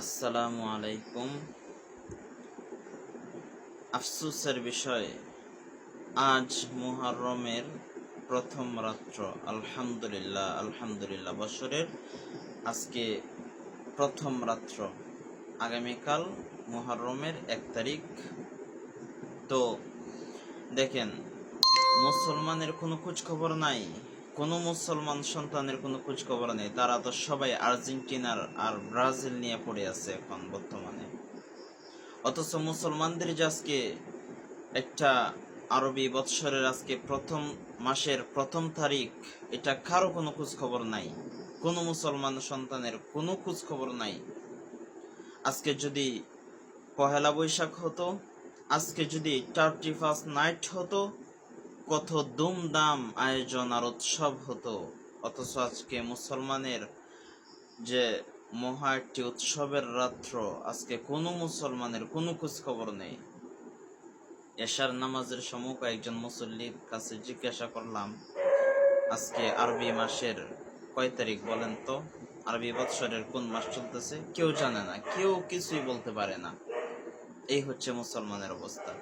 আসসালামু আলাইকুম। আফসোসের বিষয়, আজ মুহররমের প্রথম রাত্র। আলহামদুলিল্লাহ আলহামদুলিল্লাহ, বছরের আজকে প্রথম রাত্র। আগামীকাল মুহররমের 1 তারিখ। তো দেখেন, মুসলমানের কোনো খোঁজ খবর নাই, কোনো মুসলমান সন্তানের কোনো খোঁজ খবর নেই। তারা তো সবাই আর্জেন্টিনার আর ব্রাজিল নিয়ে পড়ে আছে এখন বর্তমানে। অথচ মুসলমানদের যে আজকে একটা আরবি বৎসরের আজকে প্রথম মাসের প্রথম তারিখ, এটা কারো কোনো খোঁজ খবর নাই, কোনো মুসলমান সন্তানের কোনো খোঁজ খবর নাই। আজকে যদি পহেলা বৈশাখ হতো, আজকে যদি 31 নাইট হতো, কত দুমদাম আয়োজন আর উৎসব হতো। অথচ আজকে মুসলমানের যে মহা একটি উৎসবের রাত্র, আজকে কোনো মুসলমানের কোনো খোঁজ খবর নেই। এশার নামাজের সময় একজন মুসল্লির কাছে জিজ্ঞাসা করলাম, আজকে আরবি মাসের কয় তারিখ বলেন তো, আরবি বৎসরের কোন মাস চলতেছে? কেউ জানে না, কেউ কিছুই বলতে পারে না। এই হচ্ছে মুসলমানের অবস্থা।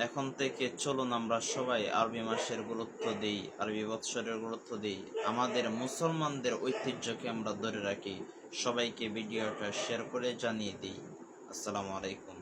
এখন থেকে চলুন আমরা সবাই আরবি মাসের গুরুত্ব দিই, আরবি বৎসরের গুরুত্ব দিই, আমাদের মুসলমানদের ঐতিহ্যকে আমরা ধরে রাখি। সবাইকে ভিডিওটা শেয়ার করে জানিয়ে দিই। আসসালামু আলাইকুম।